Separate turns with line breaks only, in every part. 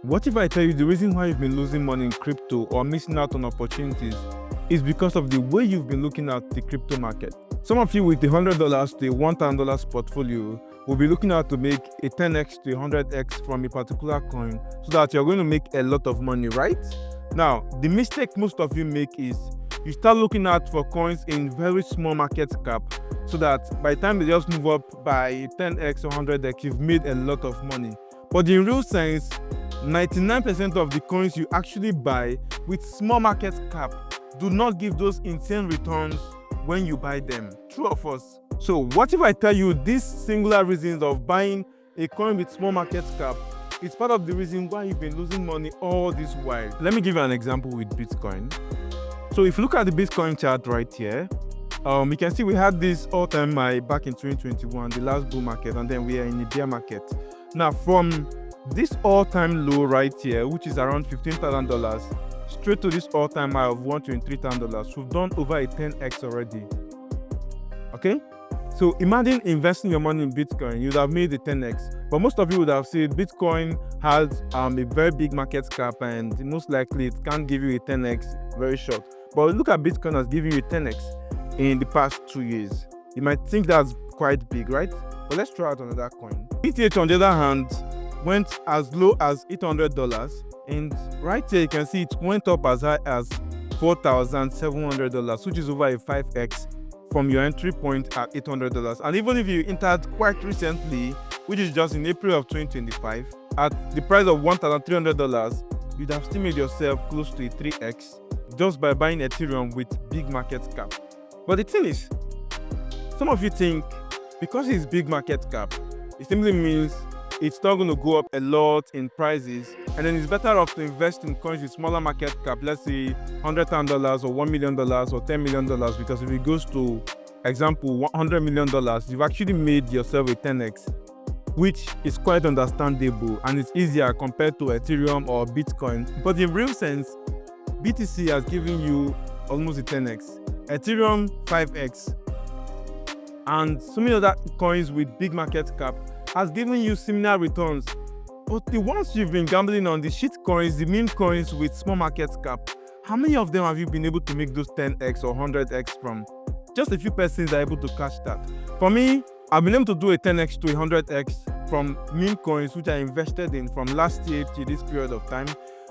What if I tell you the reason why you've been losing money in crypto or missing out on opportunities is because of the way you've been looking at the crypto market? Some of you with the $100 to a $1,000 portfolio will be looking out to make a 10x to a 100x from a particular coin so that you're going to make a lot of money, right? Now, the mistake most of you make is you start looking out for coins in very small market cap so that by the time they just move up by 10x or 100x, you've made a lot of money. But in real sense, 99% of the coins you actually buy with small market cap do not give those insane returns when you buy them. True or false? So what if I tell you these singular reasons of buying a coin with small market cap is part of the reason why you've been losing money all this while? Let me give you an example with Bitcoin. So if you look at the Bitcoin chart right here, you can see we had this all-time high back in 2021, the last bull market, and then we are in a bear market. Now from this all-time low right here, which is around $15,000, straight to this all-time high of $123,000, we've done over a 10x already. Okay? So imagine investing your money in Bitcoin, you'd have made the 10x. But most of you would have said Bitcoin has a very big market cap and most likely it can't give you a 10x very short. But look at Bitcoin as giving you a 10x in the past 2 years. You might think that's quite big, right? But let's try out another coin. ETH on the other hand went as low as $800, and right here you can see it went up as high as $4,700, which is over a 5x from your entry point at $800. And even if you entered quite recently, which is just in April of 2025, at the price of $1,300, you'd have still made yourself close to a 3x just by buying Ethereum with big market cap. But the thing is, some of you think because it's big market cap, it simply means it's not going to go up a lot in prices, and then it's better off to invest in coins with smaller market cap, let's say $100,000 or $1 million or $10 million, because if it goes to, example, $100 million, you've actually made yourself a 10x, which is quite understandable and it's easier compared to Ethereum or Bitcoin. But in real sense, BTC has given you almost a 10x, Ethereum 5x, and so many other coins with big market cap has given you similar returns. But the ones you've been gambling on, the shit coins, the meme coins with small market cap, how many of them have you been able to make those 10x or 100x from? Just a few persons are able to catch that. For me, I've been able to do a 10x to a 100x from meme coins which I invested in from last year to this period of time.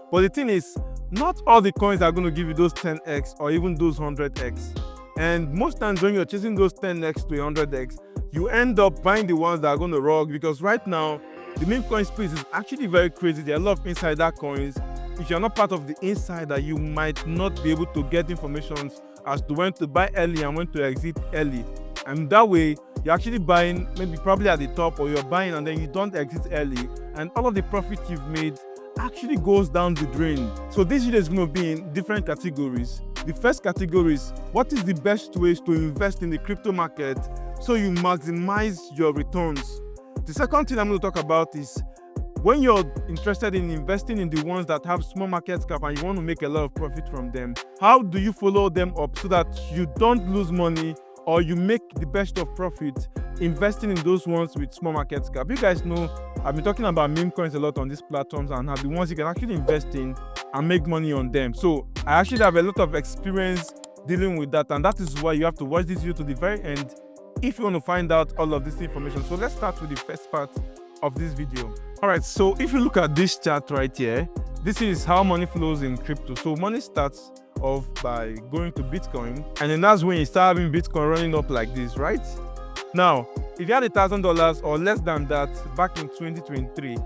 But the thing is, not all the coins are going to give you those 10x or even those 100x. And most times when you're chasing those 10x to 100x, you end up buying the ones that are going to rock, because right now, the meme coin space is actually very crazy. There are a lot of insider coins. If you're not part of the insider, you might not be able to get information as to when to buy early and when to exit early. And that way, you're actually buying maybe probably at the top, or you're buying and then you don't exit early. And all of the profit you've made actually goes down the drain. So this video is going to be in different categories. The first category is what is the best ways to invest in the crypto market so you maximize your returns. The second thing I'm going to talk about is when you're interested in investing in the ones that have small market cap and you want to make a lot of profit from them, how do you follow them up so that you don't lose money or you make the best of profit investing in those ones with small market cap? You guys know I've been talking about meme coins a lot on these platforms and have the ones you can actually invest in and make money on them. So I actually have a lot of experience dealing with that, and that is why you have to watch this video to the very end if you want to find out all of this information. So let's start with the first part of this video. All right, so if you look at this chart right here, this is how money flows in crypto. So money starts off by going to Bitcoin, and then that's when you start having Bitcoin running up like this, right? Now, if you had $1,000 or less than that back in 2023,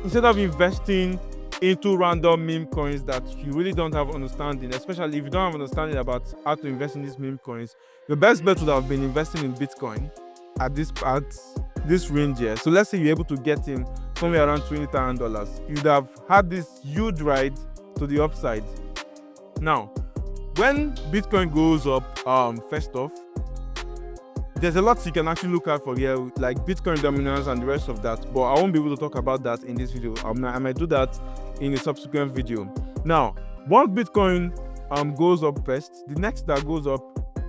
instead of investing into random meme coins that you really don't have understanding, especially if you don't have understanding about how to invest in these meme coins, your best bet would have been investing in Bitcoin at this range here. So let's say you're able to get in somewhere around $20,000. You'd have had this huge ride to the upside. Now, when Bitcoin goes up, first off, there's a lot you can actually look at for here, like Bitcoin dominance and the rest of that, but I won't be able to talk about that in this video. I might do that in a subsequent video. Now, once Bitcoin goes up first, the next that goes up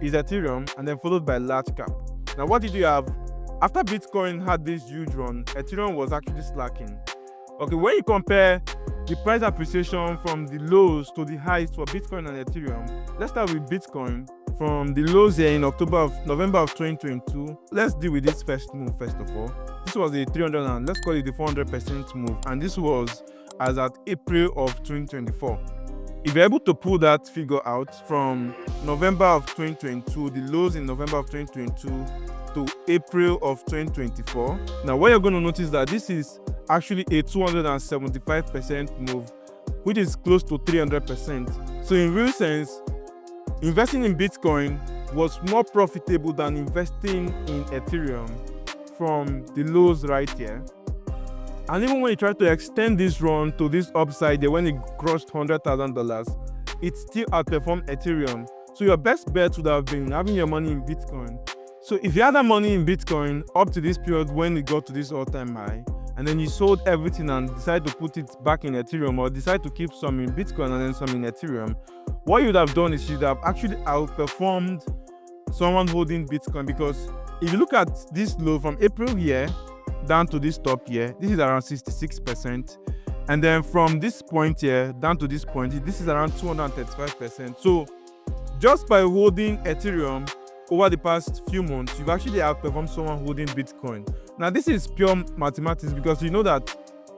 is Ethereum, and then followed by large cap. Now, what did you have? After Bitcoin had this huge run, Ethereum was actually slacking. Okay, when you compare the price appreciation from the lows to the highs for Bitcoin and Ethereum, let's start with Bitcoin. From the lows here in November of 2022, let's deal with this first move first of all. This was a 300 and let's call it the 400% move, and this was as at April of 2024. If you're able to pull that figure out from November of 2022, the lows in November of 2022 to April of 2024, now what you're going to notice that this is actually a 275% move, which is close to 300%. So in real sense, investing in Bitcoin was more profitable than investing in Ethereum from the lows right here. And even when you try to extend this run to this upside there, when it crossed $100,000, it still outperformed Ethereum. So your best bet would have been having your money in Bitcoin. So if you had that money in Bitcoin up to this period when it got to this all-time high, and then you sold everything and decided to put it back in Ethereum, or decide to keep some in Bitcoin and then some in Ethereum, what you'd have done is you'd have actually outperformed someone holding Bitcoin. Because if you look at this low from April here down to this top here, this is around 66%. And then from this point here down to this point, this is around 235%. So just by holding Ethereum over the past few months, you've actually outperformed someone holding Bitcoin. Now, this is pure mathematics, because you know that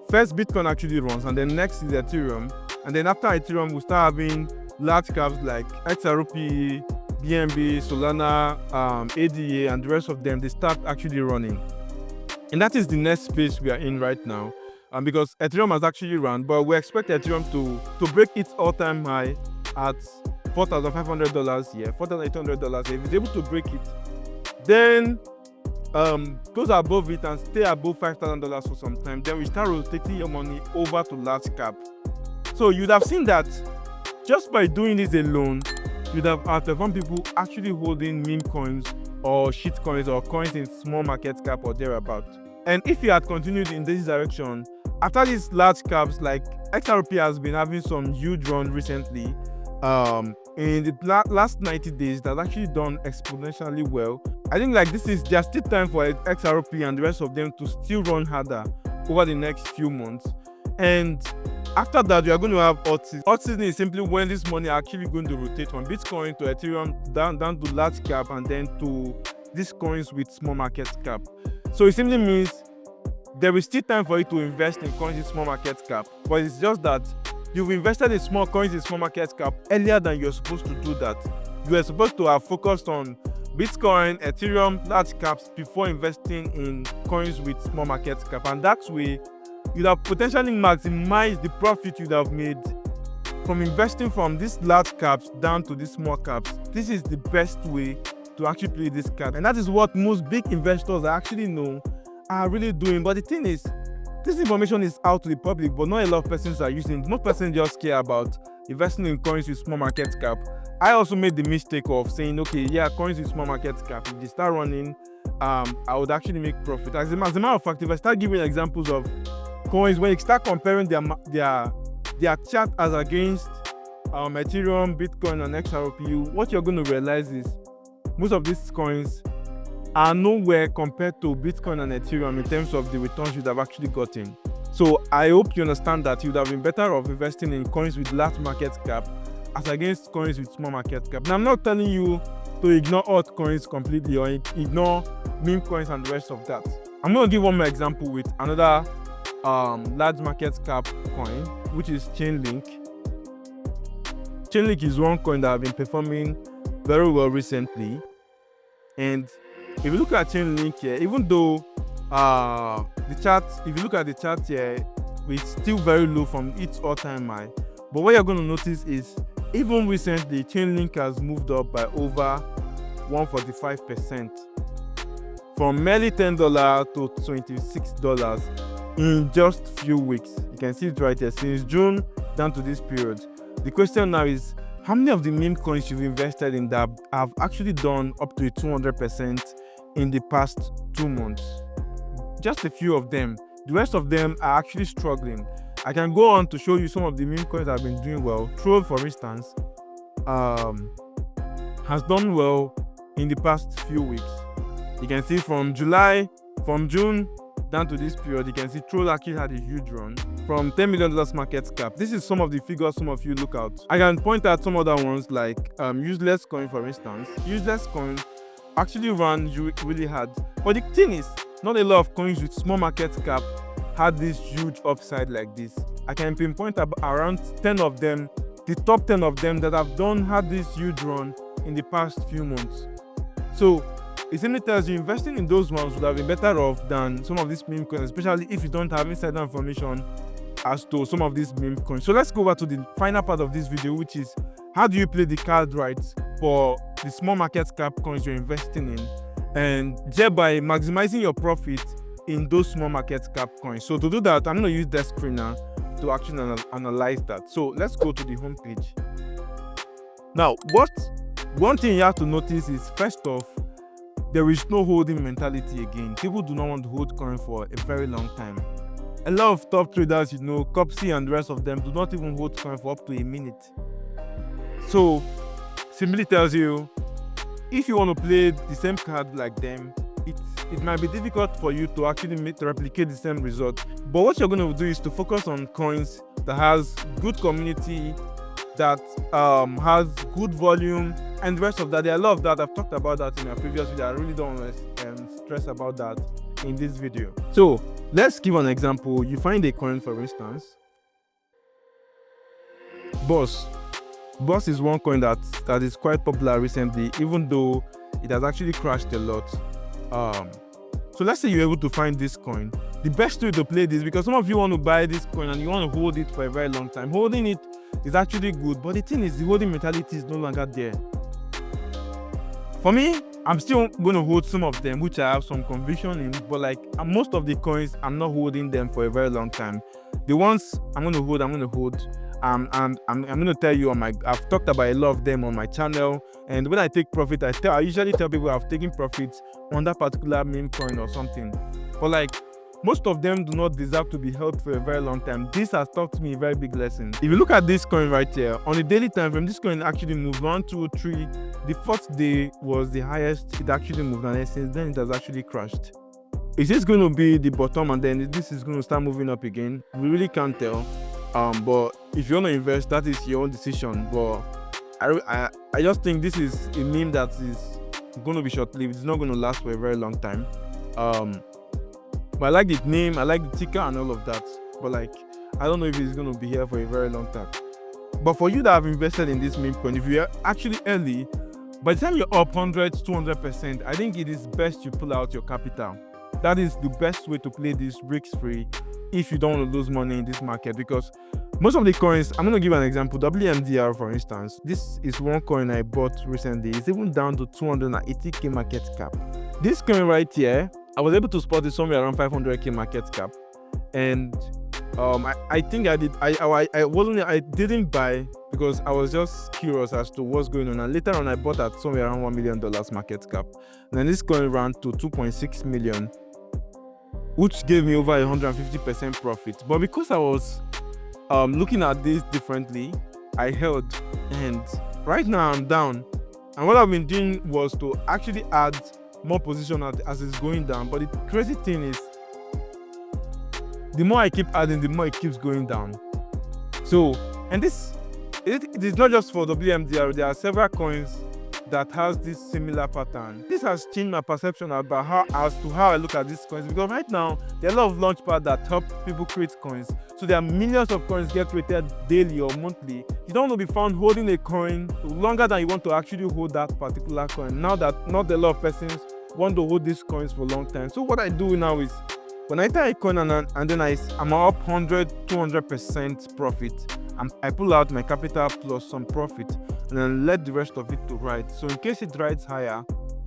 first Bitcoin actually runs, and then next is Ethereum. And then after Ethereum, we'll start having large caps like XRP, BNB, Solana, ADA, and the rest of them. They start actually running. And that is the next space we are in right now. Because Ethereum has actually run, but we expect Ethereum to break its all-time high at $4,500 here, $4,800. If it's able to break it, then goes above it and stay above $5,000 for some time, then we start rotating your money over to large cap. So you'd have seen that just by doing this alone, you'd have outperformed people actually holding meme coins or shit coins or coins in small market cap or thereabout. And if you had continued in this direction, after these large caps, like XRP has been having some huge run recently, in the last 90 days, that's actually done exponentially well. I think like there's still time for XRP and the rest of them to still run harder over the next few months. And after that, we are going to have hot season. Hot season is simply when this money are actually going to rotate from Bitcoin to Ethereum, down to large cap, and then to these coins with small market cap. So it simply means there is still time for you to invest in coins in small market cap, but it's just that you've invested in small coins in small market cap earlier than you're supposed to do that. You are supposed to have focused on Bitcoin, Ethereum, large caps before investing in coins with small market cap, and that way you'd have potentially maximized the profit you'd have made from investing from these large caps down to these small caps. This is the best way to actually play this card, and that is what most big investors I actually know are really doing. But the thing is, this information is out to the public, but not a lot of persons are using it. Most persons just care about investing in coins with small market cap. I also made the mistake of saying, okay, yeah, coins with small market cap, if they start running, I would actually make profit. As a matter of fact, if I start giving examples of coins, when you start comparing their chart as against Ethereum, Bitcoin, and XRP, what you're going to realize is most of these coins are nowhere compared to Bitcoin and Ethereum in terms of the returns you'd have actually gotten. So I hope you understand that you'd have been better off investing in coins with large market cap as against coins with small market cap. Now, I'm not telling you to ignore altcoins completely or ignore meme coins and the rest of that. I'm going to give one more example with another large market cap coin, which is Chainlink. Chainlink is one coin that have been performing very well recently. And if you look at Chainlink here, even though the chart, if you look at the chart here, it's still very low from its all-time high. But what you're going to notice is even recently, Chainlink has moved up by over 145%, from merely $10 to $26 in just few weeks. You can see it right here, since June down to this period. The question now is, how many of the meme coins you've invested in that have actually done up to 200% in the past 2 months? Just a few of them. The rest of them are actually struggling. I can go on to show you some of the meme coins that have been doing well. Troll, for instance, has done well in the past few weeks. You can see from June down to this period, you can see Troll actually had a huge run from $10 million market cap. This is some of the figures some of you look out. I can point out some other ones like Useless Coin, for instance. Useless Coin actually ran really hard. But the thing is, not a lot of coins with small market cap had this huge upside like this. I can pinpoint around 10 of them, the top 10 of them that have had this huge run in the past few months. So it simply tells you investing in those ones would have been better off than some of these meme coins, especially if you don't have insider information as to some of these meme coins. So let's go over to the final part of this video, which is how do you play the card right for the small market cap coins you're investing in, and thereby maximizing your profit in those small market cap coins. So to do that, I'm going to use that screen now to actually analyze that. So let's go to the home page. Now, one thing you have to notice is, first off, there is no holding mentality again. People do not want to hold coin for a very long time. A lot of top traders, Copsy and the rest of them, do not even hold coin for up to a minute. So simply tells you, if you want to play the same card like them, it might be difficult for you to actually replicate the same result. But what you're going to do is to focus on coins that has good community, that has good volume, and the rest of that. There are a lot of that. I've talked about that in my previous video. I really don't want to stress about that in this video. So let's give an example. You find a coin, for instance, Boss is one coin that is quite popular recently, even though it has actually crashed a lot. So let's say you're able to find this coin. The best way to play this, because some of you want to buy this coin and you want to hold it for a very long time. Holding it is actually good, but the thing is, the holding mentality is no longer there. For me, I'm still going to hold some of them, which I have some conviction in, but like most of the coins, I'm not holding them for a very long time. The ones I'm going to hold. And I'm going to tell you I've talked about a lot of them on my channel, and when I take profit, I usually tell people I've taken profits on that particular meme coin or something. But like, most of them do not deserve to be held for a very long time. This has taught me a very big lesson. If you look at this coin right here, on the daily time frame, this coin actually moved 1, 2, 3. The fourth day was the highest it actually moved, and since then it has actually crashed. Is this going to be the bottom and then this is going to start moving up again? We really can't tell. But if you want to invest, that is your own decision. But I just think this is a meme that is going to be short-lived. It's not going to last for a very long time. But I like the name, I like the ticker and all of that. But like, I don't know if it's going to be here for a very long time. But for you that have invested in this meme coin, if you are actually early, by the time you're up 100, 200%, I think it is best you pull out your capital. That is the best way to play this risk-free if you don't want to lose money in this market, because most of the coins, I'm going to give an example. WMDR, for instance, this is one coin I bought recently. It's even down to 280k market cap. This coin right here, I was able to spot it somewhere around 500k market cap, and I think I didn't buy because I was just curious as to what's going on, and later on I bought at somewhere around $1 million market cap. And then this coin ran to 2.6 million, which gave me over 150% profit. But because I was looking at this differently, I held, and right now I'm down. And what I've been doing was to actually add more position as it's going down. But the crazy thing is, the more I keep adding, the more it keeps going down. So, and it is not just for WMDR. There are several coins that has this similar pattern. This has changed my perception about how I look at these coins, because right now there are a lot of launchpads that help people create coins. So there are millions of coins get created daily or monthly. You don't want to be found holding a coin longer than you want to actually hold that particular coin. Now that not a lot of persons want to hold these coins for a long time. So what I do now is, when I enter a coin and then I'm up 100, 200% profit, I pull out my capital plus some profit, and then let the rest of it to ride. So in case it rides higher,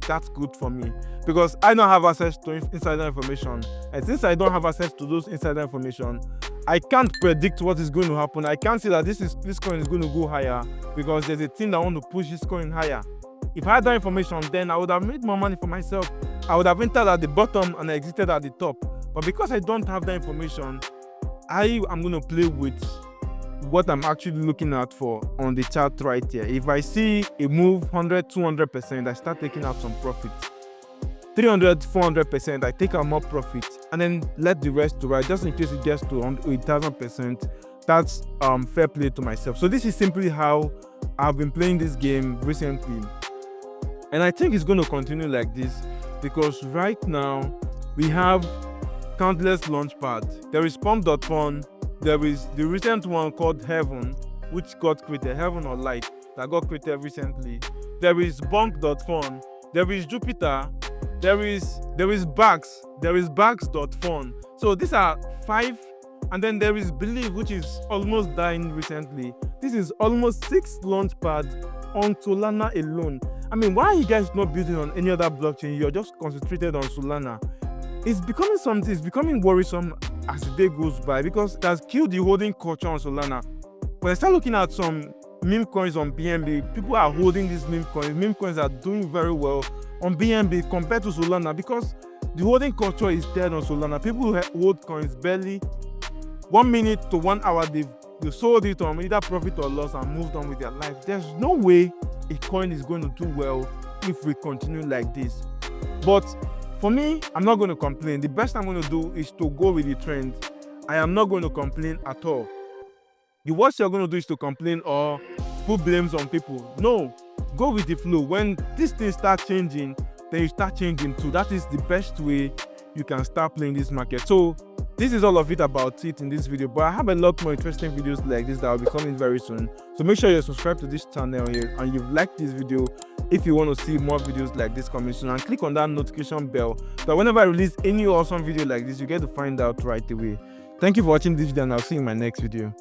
that's good for me, because I don't have access to insider information. And since I don't have access to those insider information, I can't predict what is going to happen. I can't say that this coin is going to go higher, because there's a team that want to push this coin higher. If I had that information, then I would have made more money for myself. I would have entered at the bottom and exited at the top. But because I don't have that information, I am going to play with what I'm actually looking at for on the chart right here. If I see a move 100, 200%, I start taking out some profit. 300, 400%, I take out more profit. and then let the rest to ride just in case it gets to 1,000%. That's fair play to myself. So this is simply how I've been playing this game recently, and I think it's going to continue like this because right now we have countless launchpad. There is pump.fun, there is the recent one called Heaven, which got created, Heaven or Light, that got created recently. There is Bonk.fun, there is Jupiter, there is Bags.fun. So these are 5, and then there is Believe, which is almost dying recently. This is almost 6 launchpads on Solana alone. I mean, why are you guys not building on any other blockchain? You're just concentrated on Solana. It's becoming worrisome as the day goes by because it has killed the holding culture on Solana. When I start looking at some meme coins on BNB, people are holding these meme coins. Meme coins are doing very well on BNB compared to Solana because the holding culture is dead on Solana. People who hold coins barely 1 minute to 1 hour, they sold it on either profit or loss and moved on with their life. There's no way a coin is going to do well if we continue like this. But for me, I'm not going to complain. The best I'm going to do is to go with the trend. I am not going to complain at all. The worst you're going to do is to complain or put blames on people. No, go with the flow. When these things start changing, then you start changing too. That is the best way you can start playing this market. So this is all of it about it in this video, but I have a lot more interesting videos like this that will be coming very soon. So make sure you're subscribed to this channel and you've liked this video if you want to see more videos like this coming soon, and click on that notification bell so that whenever I release any awesome video like this, you get to find out right away. Thank you for watching this video, and I'll see you in my next video.